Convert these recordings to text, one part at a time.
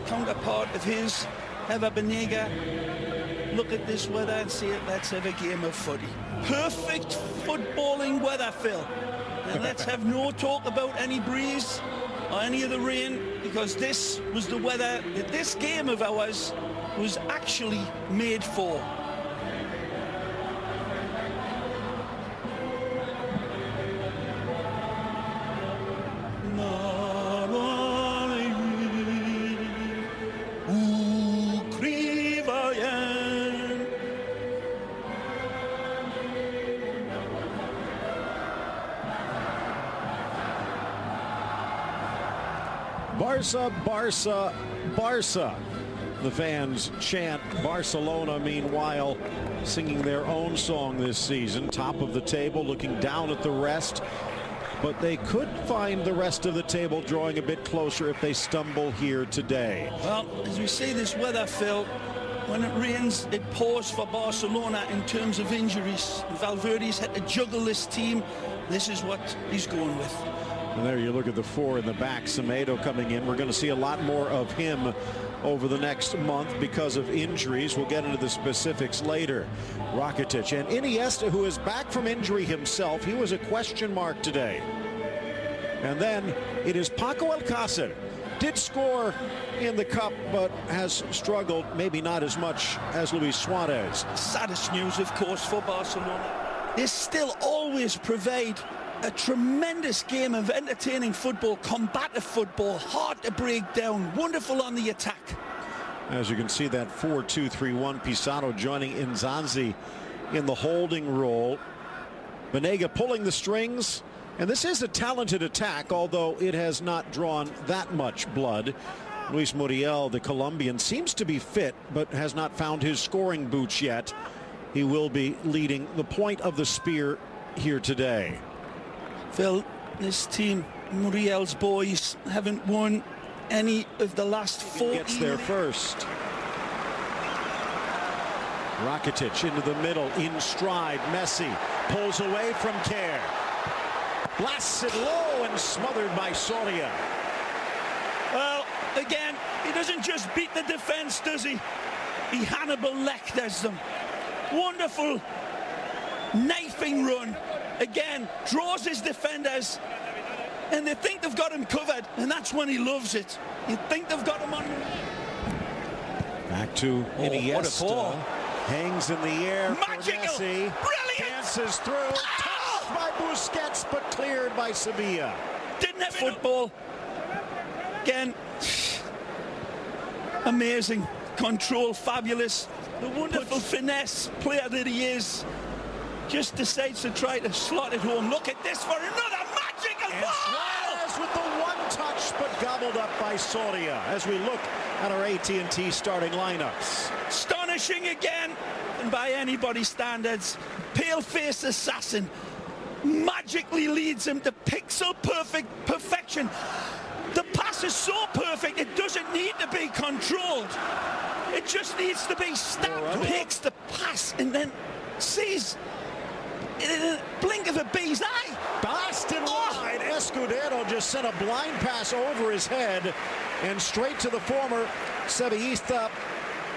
counterpart of his, Ever Banega, look at this weather and say, let's have a game of footy. Perfect footballing weather, Phil. And let's have no talk about any breeze or any of the rain, because this was the weather that this game of ours was actually made for. Barca, Barca, Barca. The fans chant Barcelona, meanwhile, singing their own song this season. Top of the table, looking down at the rest. But they could find the rest of the table drawing a bit closer if they stumble here today. Well, as we say this weather, Phil, when it rains, it pours for Barcelona in terms of injuries. Valverde's had to juggle this team. This is what he's going with. And there you look at the four in the back. Semedo coming in. We're going to see a lot more of him over the next month because of injuries. We'll get into the specifics later. Rakitic and Iniesta, who is back from injury himself. He was a question mark today. And then it is Paco Alcacer. Did score in the cup, but has struggled, maybe not as much as Luis Suarez. Saddest news, of course, for Barcelona. They still always provide a tremendous game of entertaining football, combative football, hard to break down, wonderful on the attack. As you can see, that 4-2-3-1, Pizarro joining Inzanzi in the holding role. Banega pulling the strings, and this is a talented attack, although it has not drawn that much blood. Luis Muriel, the Colombian, seems to be fit, but has not found his scoring boots yet. He will be leading the point of the spear here today. Phil, this team, Muriel's boys, haven't won any of the last 4. Gets there first. Rakitic into the middle, in stride. Messi pulls away from Care. Blasts it low and smothered by Soria. Well, again, he doesn't just beat the defense, does he? He Hannibal Lecters them. Wonderful knifing run. Again, draws his defenders, and they think they've got him covered, and that's when he loves it. You think they've got him on. Back to Iniesta. Hangs in the air. Magical. For Messi. Brilliant. Dances through. Touched by Busquets, but cleared by Sevilla. Didn't have football. Again, amazing control, fabulous. The wonderful finesse player that he is. Just decides to try to slot it home. Look at this for another magical ball! Suarez with the one touch, but gobbled up by Soria as we look at our AT&T starting lineups. Astonishing again, and by anybody's standards, pale-faced assassin magically leads him to pixel-perfect perfection. The pass is so perfect, it doesn't need to be controlled. It just needs to be stabbed. Takes the pass and then sees in a blink of a bee's eye. Blasted wide. Escudero just sent a blind pass over his head and straight to the former Sevillista.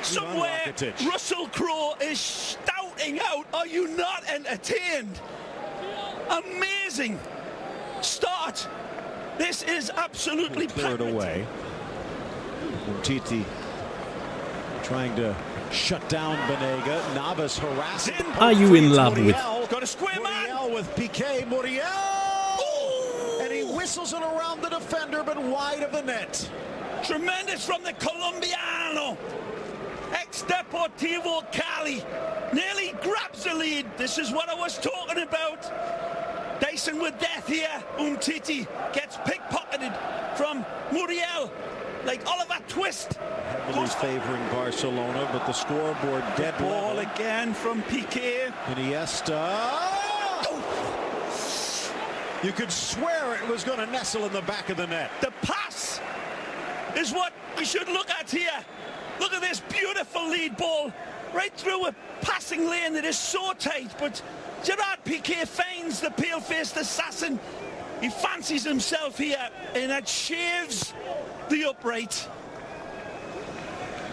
Somewhere Russell Crowe is shouting out, are you not entertained? Amazing start. This is absolutely clear it away. Titi trying to shut down Banega. Navas harassing. Are you in love with? Got a square man with Piqué. Muriel. Ooh. And he whistles it around the defender, but wide of the net. Tremendous from the Colombiano. Ex-Deportivo Cali. Nearly grabs the lead. This is what I was talking about. Dyson with death here. Titi gets pickpocketed from Muriel. Like Oliver Twist. Heavily favoring Barcelona, but the scoreboard dead ball level. Again from Piqué. Iniesta. You could swear it was going to nestle in the back of the net. The pass is what we should look at here. Look at this beautiful lead ball right through a passing lane that is so tight, but Gerard Piqué finds the pale-faced assassin. He fancies himself here, and that shaves the upright.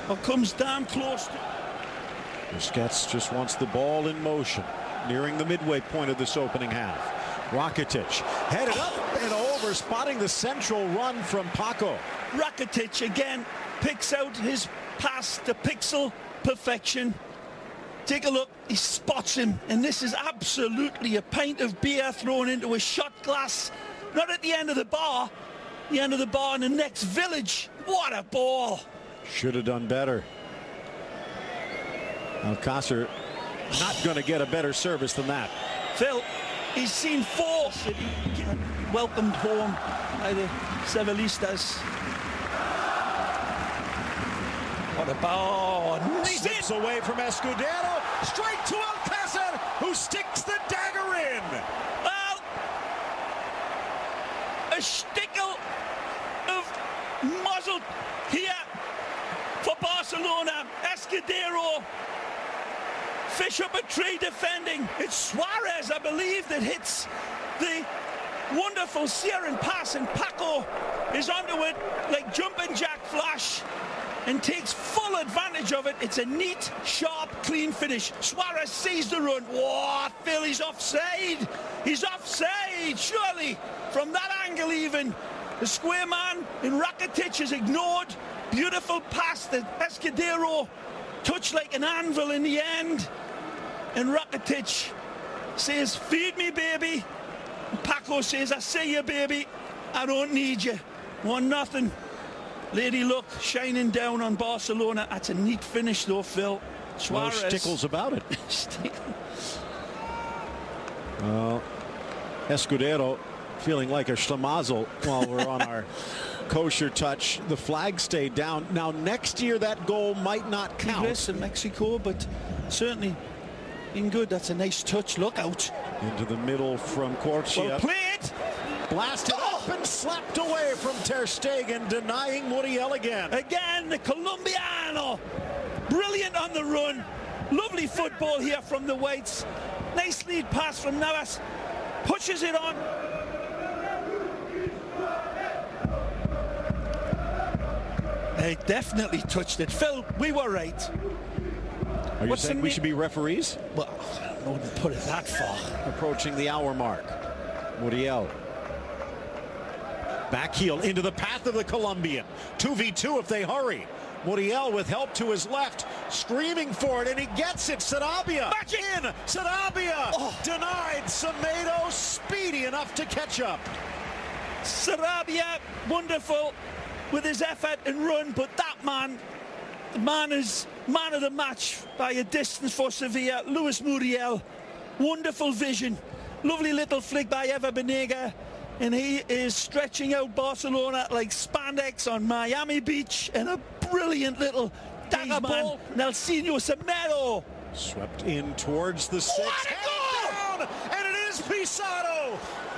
or comes damn close to. Busquets just wants the ball in motion, nearing the midway point of this opening half. Rakitic headed up and over, spotting the central run from Paco. Rakitic again picks out his pass to pixel perfection. Take a look, he spots him, and this is absolutely a pint of beer thrown into a shot glass. Not at the end of the bar, the end of the bar in the next village. What a ball. Should have done better. Alcacer not going to get a better service than that. Phil, he's seen four. Welcomed home by the Sevillistas. What a ball. Slips away from Escudero, straight to Alcacer, who sticks the dagger in. Well, a stickle of muzzle here for Barcelona. Escudero, fish up a tree defending. It's Suarez, I believe, that hits the wonderful searing pass, and Paco is onto it like jumping jack flash and takes full advantage of it. It's a neat, sharp, clean finish. Suarez sees the run. Whoa, Phil, he's offside. He's offside, surely. From that angle even, the square man in Rakitic is ignored. Beautiful pass that Escudero touched like an anvil in the end. And Rakitic says, feed me, baby. And Paco says, I see you, baby. I don't need you. 1-0. Lady Luck shining down on Barcelona. That's a neat finish though, Phil. Suarez. No stickles about it. Escudero feeling like a schlemazel while we're on our kosher touch. The flag stayed down. Now next year that goal might not count. In Mexico, but certainly in good. That's a nice touch. Look out. Into the middle from Corchia. Well played. Blasted up and slapped away from Ter Stegen, denying Muriel again. Again, the Colombiano. Brilliant on the run. Lovely football here from the Whites. Nice lead pass from Navas. Pushes it on. They definitely touched it. Phil, we were right. Are you saying we should be referees? Well, I don't know to put it that far. Approaching the hour mark. Muriel. Back heel into the path of the Colombian. 2v2 if they hurry. Muriel with help to his left, screaming for it, and he gets it. Sarabia in. Sarabia denied. Semedo speedy enough to catch up. Sarabia, wonderful with his effort and run, but that man, the man is man of the match by a distance for Sevilla. Luis Muriel, wonderful vision. Lovely little flick by Eva Banega. And he is stretching out Barcelona like spandex on Miami Beach, and a brilliant little dagger ball. Nelsinho Semedo. Swept in towards the six. What a goal! Down, and it is Pizarro.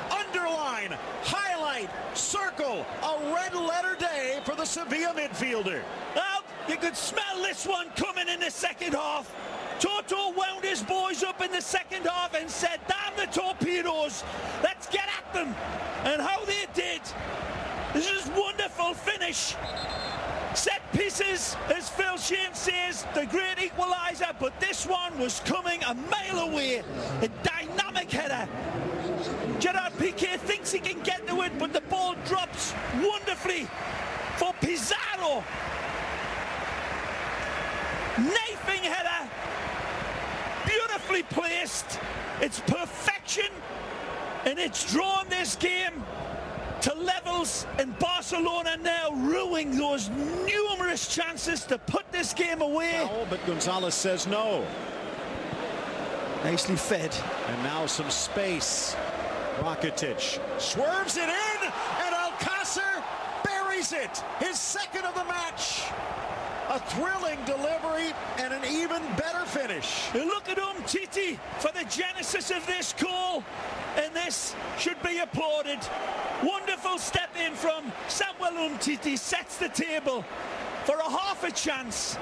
Underline, highlight, circle, a red letter day for the Sevilla midfielder. Well, you could smell this one coming in the second half. Toto wound his boys up in the second half and said, damn the torpedoes, let's get at them. And how they did. This is wonderful finish. Set pieces, as Phil Shane says, the great equaliser, but this one was coming a mile away. A dynamic header. Gerard Piqué thinks he can get to it, but the ball drops wonderfully for Pizarro. Knifing header. Beautifully placed. It's perfection, and it's drawn this game to levels, and Barcelona now ruining those numerous chances to put this game away. Foul, but Gonzalez says no. Nicely fed. And now some space. Rakitic swerves it in, and Alcacer buries it. His second of the match. A thrilling delivery and an even better finish. Look at Titi for the genesis of this goal, and this should be applauded. Wonderful step in from Samuel Titi, sets the table for a half a chance.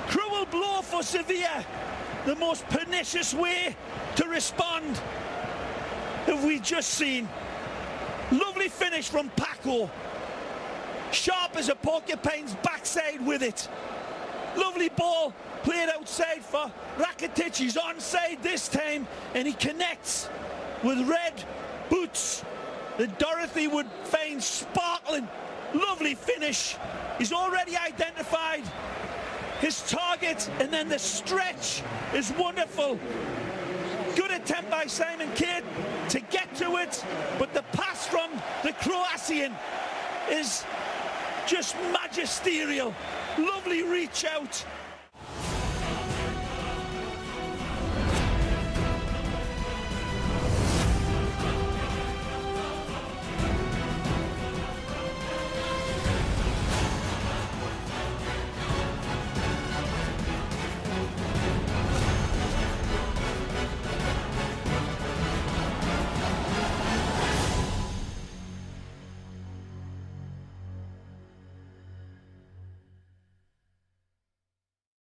Cruel blow for Sevilla. The most pernicious way to respond have we just seen. Lovely finish from Paco. Sharp as a porcupine's backside with it. Lovely ball played outside for Rakitic. He's onside this time, and he connects with red boots that Dorothy would find sparkling. Lovely finish. He's already identified his target, and then the stretch is wonderful. Good attempt by Simon Kidd to get to it, but the pass from the Croatian is just magisterial. Lovely reach out.